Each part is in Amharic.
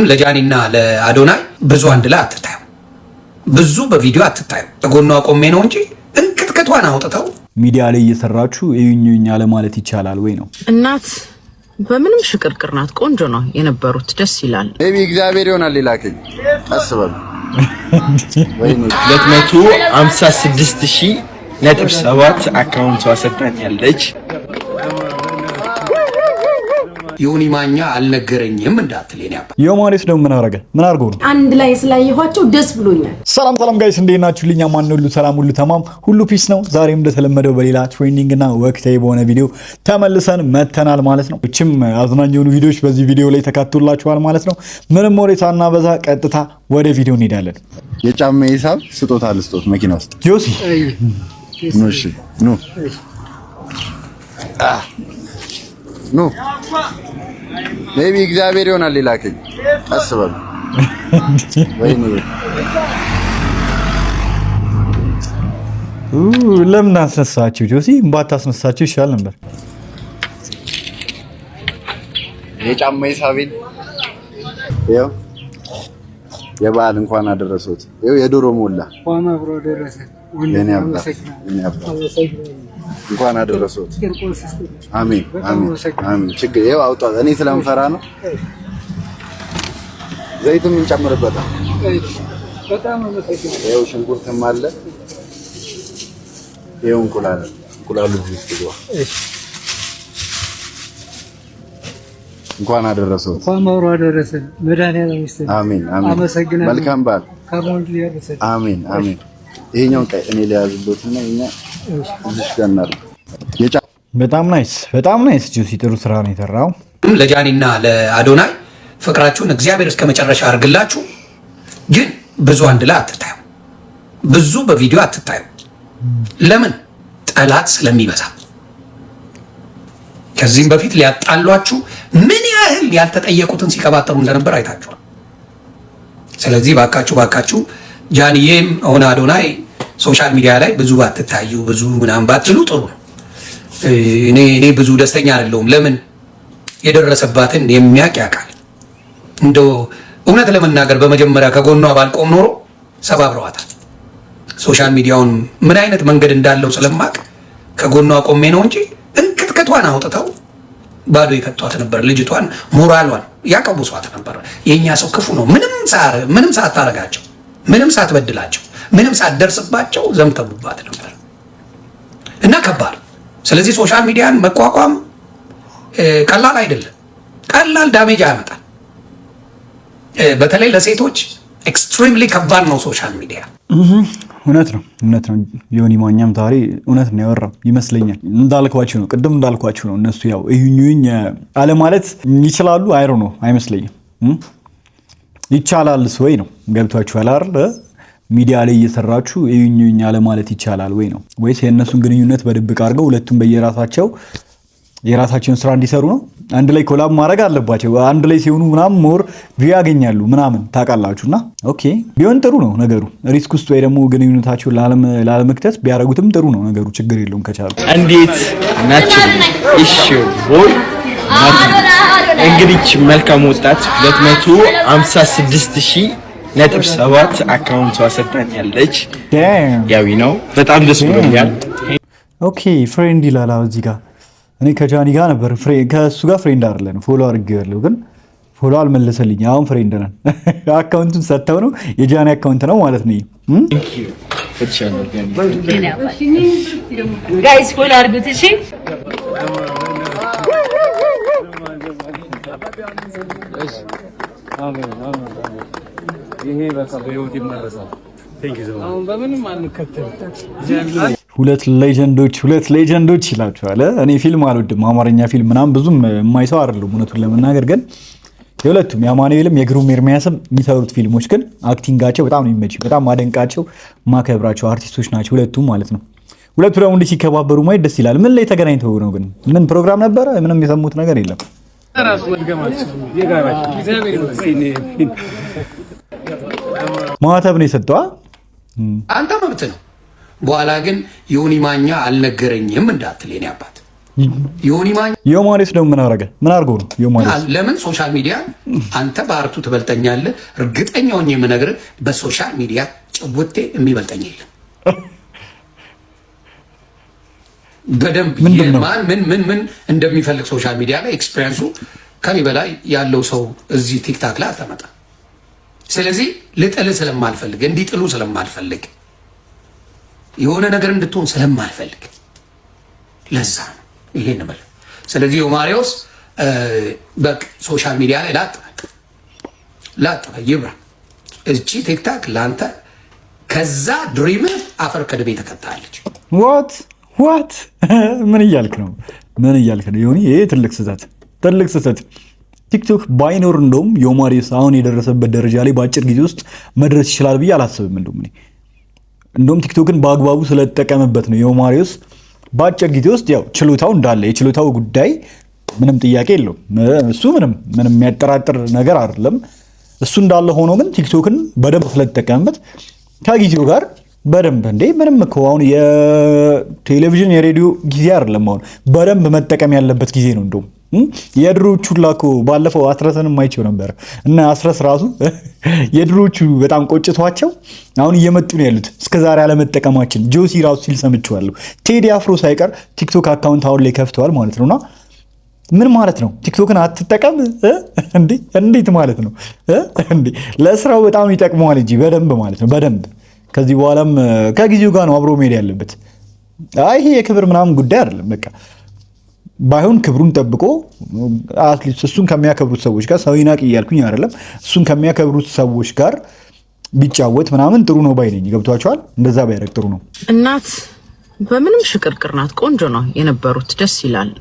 ለጃኒና ለአዶናይ ብዙ አንድ ላይ አትታዩ፣ ብዙ በቪዲዮ አትታዩ። በጎኗ ቆሜ ነው እንጂ እንቅጥቅጧን አውጥተው ሚዲያ ላይ እየሰራችሁ እዩኝ ለማለት ይቻላል ወይ ነው? እናት በምንም ሽቅርቅር ናት። ቆንጆ ነው የነበሩት፣ ደስ ይላል። ነቢ እግዚአብሔር ይሆናል ሊላከኝ አስባለሁ። ወይኔ 256,7 አካውንቷ ሰጥታኛለች። ዮኒ ማኛ አልነገረኝም እንዳትለኝ ያባ ዮማሪስ ነው ምን አረገ? ምን አርጎ ነው? አንድ ላይ ስላየኋቸው ደስ ብሎኛል። ሰላም ጋይስ እንዴት ናችሁ? ልኛ ማን ሁሉ ሰላም ሁሉ ተማም ሁሉ ፒስ ነው። ዛሬም እንደተለመደው በሌላ ትሬንዲንግ እና ወቅታዊ በሆነ ቪዲዮ ተመልሰን መተናል ማለት ነው። እችም አዝናኝ የሆኑ ቪዲዮዎች በዚህ ቪዲዮ ላይ ተካትቶላችኋል ማለት ነው። ምንም ወሬ ሳናበዛ ቀጥታ ወደ ቪዲዮ እንሄዳለን። የጫማ ሂሳብ ስጦታ ልስጦት መኪና ውስጥ ጆሲ ኖ ነቢ እግዚአብሔር ይሆናል ሊላከኝ አስባለሁ። ወይኔ ለምን አስነሳችሁ? ጆሲ ባታስነሳችሁ ይሻል ነበር። የጫማ ሂሳቤን ይኸው የበዓል እንኳን አደረሰዎት። ይኸው የዶሮ ሞላ እንኳን አብሮ አደረሰ። የኔ አባት እንኳን አደረሰዎት። አሜን አሜን አሜን። ችግር ይኸው አውጣት። እኔ ስለምፈራ ነው። ዘይትም እንጨምርበታል። በጣም አመሰግናለሁ። ይኸው ሽንኩርትም አለ። ይኸው እንቁላሉ ውስጥ ይገባ። እንኳን አደረሰዎት። እንኳን አብሮ አደረሰ። መድኃኒዓለም ይስጥልኝ። አሜን አሜን። አመሰግናለሁ። መልካም በዓል። አሜን አሜን። ይሄኛው እኔ ሊያዝሎትና እኛ እዚህ ጋር እናድርግ። በጣም ናይስ ጆሲ ጥሩ ስራ ነው የሰራው። ለጃኒና ለአዶናይ ፍቅራችሁን እግዚአብሔር እስከ መጨረሻ አድርግላችሁ። ግን ብዙ አንድ ላይ አትታዩ፣ ብዙ በቪዲዮ አትታዩ። ለምን? ጠላት ስለሚበዛ። ከዚህም በፊት ሊያጣሏችሁ ምን ያህል ያልተጠየቁትን ሲቀባጠሩ እንደነበር አይታችኋል። ስለዚህ ባካችሁ ጃኒዬም ሆነ አዶናይ ሶሻል ሚዲያ ላይ ብዙ ባትታዩ፣ ብዙ ምናምን ባትሉ ጥሩ ነው። እኔ ብዙ ደስተኛ አይደለሁም። ለምን? የደረሰባትን የሚያውቅ ያውቃል። እንደው እውነት ለመናገር በመጀመሪያ ከጎኗ ባልቆም ኖሮ ሰባብረዋታል። ሶሻል ሚዲያውን ምን አይነት መንገድ እንዳለው ስለማቅ ከጎኗ ቆሜ ነው እንጂ እንቅጥቅጧን አውጥተው ባዶ ይከቷት ነበር። ልጅቷን ሞራሏን ያቀውሷት ነበር። የኛ ሰው ክፉ ነው። ምንም ሳታረጋቸው፣ ምንም ሳትበድላቸው፣ ምንም ሳትደርስባቸው ዘምተቡባት ነበር እና ከባድ። ስለዚህ ሶሻል ሚዲያን መቋቋም ቀላል አይደለም። ቀላል ዳሜጅ ያመጣል። በተለይ ለሴቶች ኤክስትሪምሊ ከባድ ነው ሶሻል ሚዲያ። እውነት ነው። ዮኒ ማኛም ዛሬ እውነት ነው ያወራው ይመስለኛል። ቅድም እንዳልኳችሁ ነው። እነሱ ያው እዩኝ አለ ማለት ይችላሉ። አይሮ ነው አይመስለኝም። ይቻላልስ ወይ ነው? ገብቷችኋል አይደል? ሚዲያ ላይ እየሰራችሁ እዩኝ አለ ማለት ይቻላል ወይ ነው? ወይስ የእነሱን ግንኙነት በድብቅ አድርገው ሁለቱም የራሳቸውን ስራ እንዲሰሩ ነው? አንድ ላይ ኮላብ ማድረግ አለባቸው። አንድ ላይ ሲሆኑ ምናምን ሞር ቪው ያገኛሉ ምናምን ታውቃላችሁና፣ ኦኬ ቢሆን ጥሩ ነው ነገሩ። ሪስክ ውስጥ ወይ ደግሞ ግንኙነታቸውን ላለመክተት ቢያደርጉትም ጥሩ ነው ነገሩ። ችግር የለውም ከቻሉ። እንዴት ናችሁ? እሺ ቦይ እንግዲህ መልካም ወጣት 256,7 አካውንቷ ሰጥታኛለች። ያዊ ነው በጣም ደስ ብሎኛል። ኦኬ ፍሬንድ ይላል እዚህ ጋር። እኔ ከጃኒ ጋር ነበር ከእሱ ጋር ፍሬንድ አይደለም ፎሎ አድርጌዋለሁ፣ ግን ፎሎ አልመለሰልኝ። አሁን ፍሬንድ ነን። አካውንቱን ሰጥተው ነው የጃኒ አካውንት ነው ማለት ነው። ጋይስ ፎሎ አድርጉት እሺ። ይሄ በቃ በህይወት ይመረሳል። አሁን በምንም አንከተል። ሁለት ሌጀንዶች ይላችኋል። እኔ ፊልም አልወድም፣ አማርኛ ፊልም ምናምን ብዙም የማይሰው አይደለም እውነቱን ለመናገር። ግን የሁለቱም የአማኑኤልም የግሩም ኤርሚያስም የሚሰሩት ፊልሞች ግን አክቲንጋቸው በጣም ነው የሚመች። በጣም ማደንቃቸው ማከብራቸው አርቲስቶች ናቸው ሁለቱም ማለት ነው። ሁለቱ ደግሞ እንዲህ ሲከባበሩ ማየት ደስ ይላል። ምን ላይ ተገናኝተው ነው ግን? ምን ፕሮግራም ነበረ? ምንም የሰሙት ነገር የለም። ማህተብ ነው የሰጠዋ። አንተ መብት ነው። በኋላ ግን ዮኒ ማኛ አልነገረኝም እንዳትል የኔ አባት። ዮማሪስ ደግሞ ምን አረገ? ምን አርጎ ነው ዮማሪስ? ለምን ሶሻል ሚዲያ አንተ በአርቱ ትበልጠኛለህ። እርግጠኛው ነኝ የምነግርህ በሶሻል ሚዲያ ጭውቴ የሚበልጠኝ የለም። በደንብ ምን እንደሚፈልግ ሶሻል ሚዲያ ላይ ኤክስፒሪየንሱ ከኔ በላይ ያለው ሰው እዚህ ቲክታክ ላይ አታመጣ። ስለዚህ ልጥልህ ስለማልፈልግ እንዲጥሉ ስለማልፈልግ የሆነ ነገር እንድትሆን ስለማልፈልግ ለዛ ነው ይሄን ማለት። ስለዚህ ዮማሪዎስ በቃ ሶሻል ሚዲያ ላይ ላጥ ይብራ። እቺ ቲክታክ ላንተ ከዛ ድሪም አፈር ከድሜ ተከታለች። ዋት ምን እያልክ ነው? ምን እያልክ ነው? ዮኒ ይሄ ትልቅ ስህተት። ቲክቶክ ባይኖር እንደውም ዮማሪዎስ አሁን የደረሰበት ደረጃ ላይ በአጭር ጊዜ ውስጥ መድረስ ይችላል ብዬ አላስብም። እንደውም ቲክቶክን በአግባቡ ስለተጠቀመበት ነው ዮማሪዎስ በአጭር ጊዜ ውስጥ ያው ችሎታው እንዳለ የችሎታው ጉዳይ ምንም ጥያቄ የለውም። እሱ ምንም የሚያጠራጥር ነገር አይደለም። እሱ እንዳለ ሆኖ ግን ቲክቶክን በደንብ ስለተጠቀመበት ከጊዜው ጋር በደንብ ምንም እኮ አሁን የቴሌቪዥን የሬዲዮ ጊዜ አይደለም። አሁን በደንብ መጠቀም ያለበት ጊዜ ነው። እንደውም የድሮቹ ላኮ ባለፈው አስረሰንም አይቼው ነበር እና አስረስ ራሱ የድሮቹ በጣም ቆጭቷቸው አሁን እየመጡ ነው ያሉት እስከዛሬ አለመጠቀማችን። ጆሲ ራሱ ሲል ሰምቼዋለሁ። ቴዲ አፍሮ ሳይቀር ቲክቶክ አካውንት አሁን ላይ ከፍተዋል ማለት ነውና ምን ማለት ነው? ቲክቶክን አትጠቀም እንዴት ማለት ነው? ለስራው በጣም ይጠቅመዋል እንጂ በደንብ ማለት ነው በደንብ። ከዚህ በኋላም ከጊዜው ጋር ነው አብሮ መሄድ ያለበት። ይሄ የክብር ምናምን ጉዳይ አይደለም። በቃ ባይሆን ክብሩን ጠብቆ አትሊስት እሱን ከሚያከብሩት ሰዎች ጋር ሰው ይናቅ እያልኩኝ አይደለም። እሱን ከሚያከብሩት ሰዎች ጋር ቢጫወት ምናምን ጥሩ ነው ባይ ነኝ። ገብቷቸዋል? እንደዛ ባያደርግ ጥሩ ነው። እናት በምንም ሽቅርቅር ናት። ቆንጆ ነው የነበሩት። ደስ ይላል።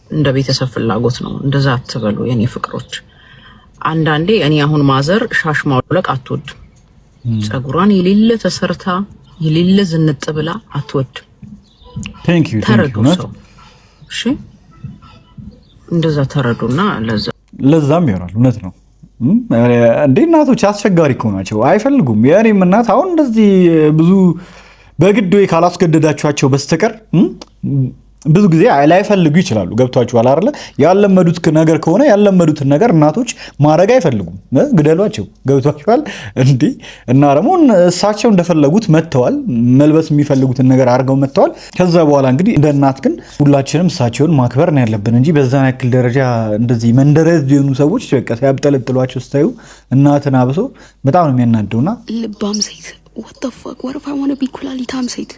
እንደ ቤተሰብ ፍላጎት ነው። እንደዛ አትበሉ የኔ ፍቅሮች። አንዳንዴ እኔ አሁን ማዘር ሻሽ ማውለቅ አትወድም። ጸጉሯን የሌለ ተሰርታ የሌለ ዝንጥ ብላ አትወድም። ተረዱ ሰው እሺ፣ እንደዛ ተረዱና ለዛም ይሆናል። እውነት ነው እንዴ? እናቶች አስቸጋሪ እኮ ናቸው፣ አይፈልጉም። የእኔም እናት አሁን እንደዚህ ብዙ በግድ ወይ ካላስገደዳችኋቸው በስተቀር ብዙ ጊዜ ላይፈልጉ ይችላሉ። ገብቷችኋል አይደለ? ያለመዱት ነገር ከሆነ ያለመዱትን ነገር እናቶች ማድረግ አይፈልጉም። ግደሏቸው። ገብቷችኋል እንዴ? እና ደግሞ እሳቸው እንደፈለጉት መጥተዋል። መልበስ የሚፈልጉትን ነገር አድርገው መጥተዋል። ከዛ በኋላ እንግዲህ እንደ እናት ግን ሁላችንም እሳቸውን ማክበር ነው ያለብን እንጂ በዛን ያክል ደረጃ እንደዚህ መንደረዝ የሆኑ ሰዎች በቃ ሲያብጠለጥሏቸው ስታዩ እናትን አብሶ በጣም ነው የሚያናደውና ልባም ሴት what the fuck what if I want to be ኩላሊታም ሴት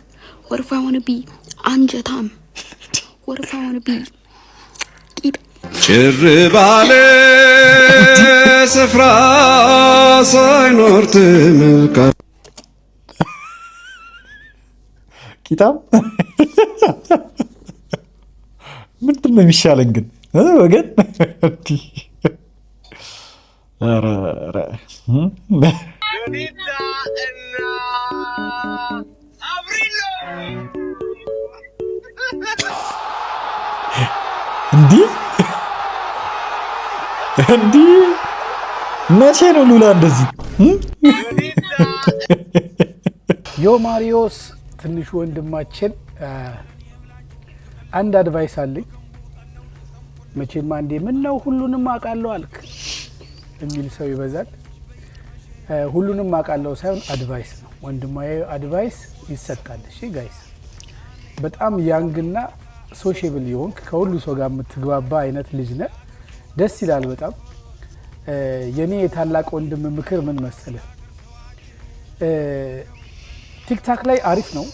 what if I want to be አንጀታም what if I want to be ጭር ባለ ስፍራ ሳይኖር ትምልካ ቂጣም ምንድን ነው የሚሻለን ግን ወገን? እንዲህ መቼ ነው ሉላ እንደዚህ? ዮማሪዎስ ትንሹ ወንድማችን አንድ አድቫይስ አለኝ። መቼም አንዴ ምን ነው ሁሉንም አውቃለሁ አልክ የሚል ሰው ይበዛል። ሁሉንም አውቃለሁ ሳይሆን አድቫይስ ነው ወንድማዬ፣ አድቫይስ ይሰጣል። እሺ ጋይስ፣ በጣም ያንግና ሶሻብል ይሆንክ ከሁሉ ሰው ጋር የምትግባባ አይነት ልጅ ነህ። ደስ ይላል በጣም። የኔ የታላቅ ወንድም ምክር ምን መሰለ፣ ቲክታክ ላይ አሪፍ ነው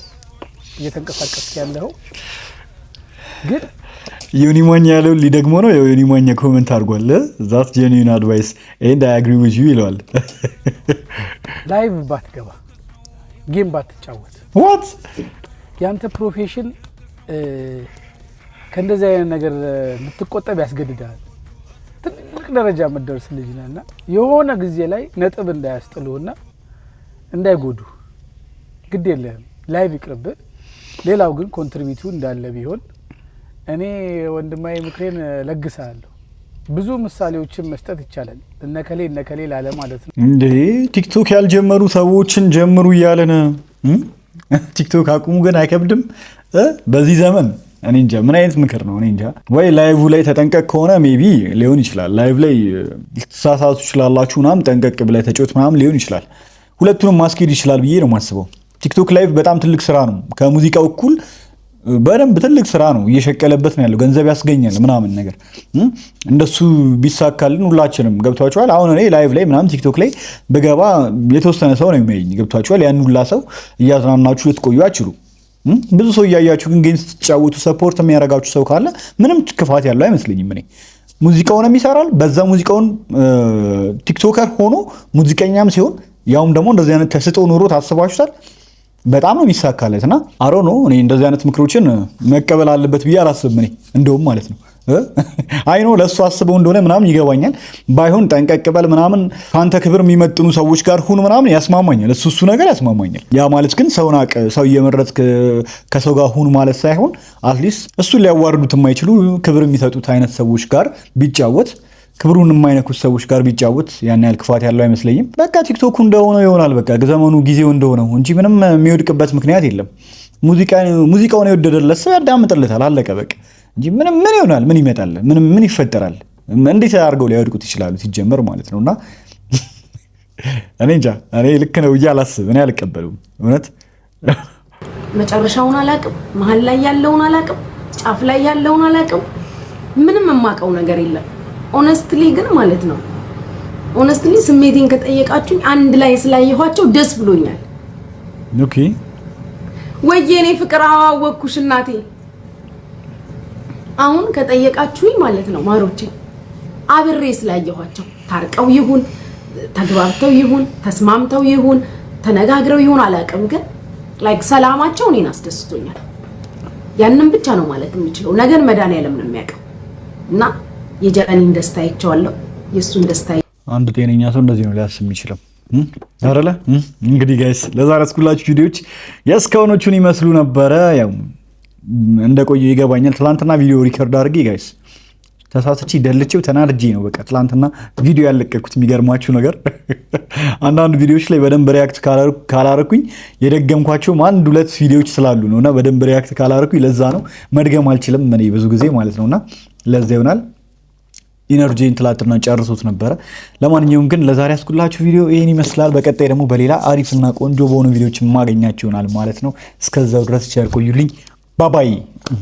እየተንቀሳቀስክ ያለው፣ ግን ዮኒ ማኛ ያለው ሊደግሞ ነው። ዮኒ ማኛ ኮሜንት አድርጓል። ዛት ጄኒዩን አድቫይስ ኤንድ አይ አግሪ ዊዝ ዩ ይለዋል። ላይቭ ባትገባ፣ ጌም ባትጫወት፣ ዋት ያንተ ፕሮፌሽን ከእንደዚህ አይነት ነገር ልትቆጠብ ያስገድዳል። ትልቅ ደረጃ የምትደርስ ልጅ ነህና የሆነ ጊዜ ላይ ነጥብ እንዳያስጥሉህና እንዳይጎዱ ግድ የለህም። ላይቭ ይቅርብ። ሌላው ግን ኮንትሪቢዩቱ እንዳለ ቢሆን እኔ ወንድማዬ ምክሬን ለግሳለሁ። ብዙ ምሳሌዎችን መስጠት ይቻላል። እነከሌ ላለ ማለት ነው እንዴ። ቲክቶክ ያልጀመሩ ሰዎችን ጀምሩ እያለን ቲክቶክ አቁሙ ግን አይከብድም በዚህ ዘመን እኔ እንጃ ምን አይነት ምክር ነው? እኔ እንጃ። ወይ ላይቭ ላይ ተጠንቀቅ ከሆነ ሜቢ ሊሆን ይችላል። ላይቭ ላይ ልትሳሳቱ ትችላላችሁ ምናምን፣ ጠንቀቅ ብለህ ተጫወት ምናምን ሊሆን ይችላል። ሁለቱንም ማስኬድ ይችላል ብዬ ነው የማስበው። ቲክቶክ ላይቭ በጣም ትልቅ ስራ ነው። ከሙዚቃው እኩል በደንብ ትልቅ ስራ ነው። እየሸቀለበት ነው ያለው። ገንዘብ ያስገኛል ምናምን ነገር። እንደሱ ቢሳካልን ሁላችንም ገብቷችኋል። አሁን እኔ ላይቭ ላይ ምናምን ቲክቶክ ላይ በገባ የተወሰነ ሰው ነው የሚያየኝ። ገብቷችኋል። ያን ሁላ ሰው እያዝናናችሁ ልትቆዩ አችሉ። ብዙ ሰው እያያችሁ ግን ጌም ስትጫወቱ ሰፖርት የሚያደርጋችሁ ሰው ካለ ምንም ክፋት ያለው አይመስለኝም። እኔ ሙዚቃውንም ይሰራል። በዛ ሙዚቃውን ቲክቶከር ሆኖ ሙዚቀኛም ሲሆን ያውም ደግሞ እንደዚህ አይነት ተስጦ ኑሮ ታስባችሁታል። በጣም ነው የሚሳካለት እና አሮ ነው። እኔ እንደዚህ አይነት ምክሮችን መቀበል አለበት ብዬ አላስብም። እኔ እንደውም ማለት ነው አይ ነው ለእሱ አስበው እንደሆነ ምናምን ይገባኛል። ባይሆን ጠንቀቅ በል ምናምን ከአንተ ክብር የሚመጥኑ ሰዎች ጋር ሁን ምናምን ያስማማኛል። እሱ ነገር ያስማማኛል። ያ ማለት ግን ሰውን አቅ ሰው እየመረጥክ ከሰው ጋር ሁን ማለት ሳይሆን አትሊስት እሱን ሊያዋርዱት የማይችሉ ክብር የሚሰጡት አይነት ሰዎች ጋር ቢጫወት፣ ክብሩን የማይነኩት ሰዎች ጋር ቢጫወት ያን ያህል ክፋት ያለው አይመስለኝም። በቃ ቲክቶኩ እንደሆነ ይሆናል። በቃ ዘመኑ ጊዜው እንደሆነው እንጂ ምንም የሚወድቅበት ምክንያት የለም። ሙዚቃውን የወደደለት ሰው ያዳምጥለታል። አለቀ በቃ እንጂ ምን ይሆናል? ምን ይመጣል? ምን ይፈጠራል? እንዴት አድርገው ሊያወድቁት ይችላሉ? ሲጀመር ማለት ነውና እኔ እንጃ። እኔ ልክ ነው ብዬ አላስብም። እኔ አልቀበሉም። እውነት መጨረሻውን አላቅም፣ መሀል ላይ ያለውን አላቅም፣ ጫፍ ላይ ያለውን አላቅም። ምንም የማውቀው ነገር የለም። ኦነስትሊ ግን ማለት ነው ኦነስትሊ ስሜቴን ከጠየቃችሁኝ አንድ ላይ ስላየኋቸው ደስ ብሎኛል። ኦኬ ወየኔ ፍቅር አዋወኩሽ እናቴ። አሁን ከጠየቃችሁኝ ማለት ነው ማሮቼ አብሬ ስላየኋቸው ታርቀው ይሁን ተግባብተው ይሁን ተስማምተው ይሁን ተነጋግረው ይሁን አላውቅም፣ ግን ላይክ ሰላማቸው እኔን አስደስቶኛል። ያንን ብቻ ነው ማለት የምችለው። ነገር መድኃኒዓለም ነው የሚያውቀው እና የጀረኒን ደስታ አይቼዋለሁ፣ የእሱን ደስታ። አንድ ጤነኛ ሰው እንደዚህ ነው ሊያስብ የሚችለው አይደለ? እንግዲህ ጋይስ ለዛሬ ያስኩላችሁ ቪዲዮዎች የእስካሁኖቹን ይመስሉ ነበረ። ያው እንደቆየ ይገባኛል። ትላንትና ቪዲዮ ሪከርድ አድርጌ ጋይስ ተሳስቼ ደልቼው ተናድጄ ነው በቃ ትላንትና ቪዲዮ ያለቀኩት። የሚገርማችሁ ነገር አንዳንድ ቪዲዮዎች ላይ በደንብ ሪያክት ካላረኩኝ የደገምኳቸውም አንድ ሁለት ቪዲዮዎች ስላሉ ነውና በደንብ ሪያክት ካላረኩኝ ለዛ ነው መድገም አልችልም እኔ ብዙ ጊዜ ማለት ነውና ለዛ ይሆናል ኢነርጂን ትላንትና ጨርሶት ነበረ። ለማንኛውም ግን ለዛሬ ያስኩላችሁ ቪዲዮ ይሄን ይመስላል። በቀጣይ ደግሞ በሌላ አሪፍና ቆንጆ በሆኑ ቪዲዮዎች ማገኛችሁ ይሆናል ማለት ነው። እስከዛው ድረስ ቸር ቆዩልኝ። ባባይ